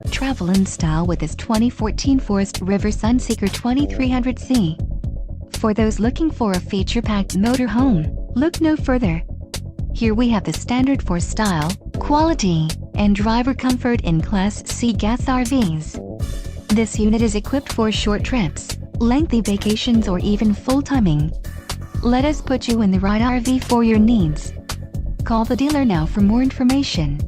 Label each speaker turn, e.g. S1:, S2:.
S1: Travel in style with this 2014 Forest River Sunseeker 2300C. For those looking for a feature-packed motorhome, look no further. Here we have the standard for style, quality, and driver comfort in Class C gas RVs. This unit is equipped for short trips, lengthy vacations, or even full timing. Let us put you in the right RV for your needs. Call the dealer now for more information.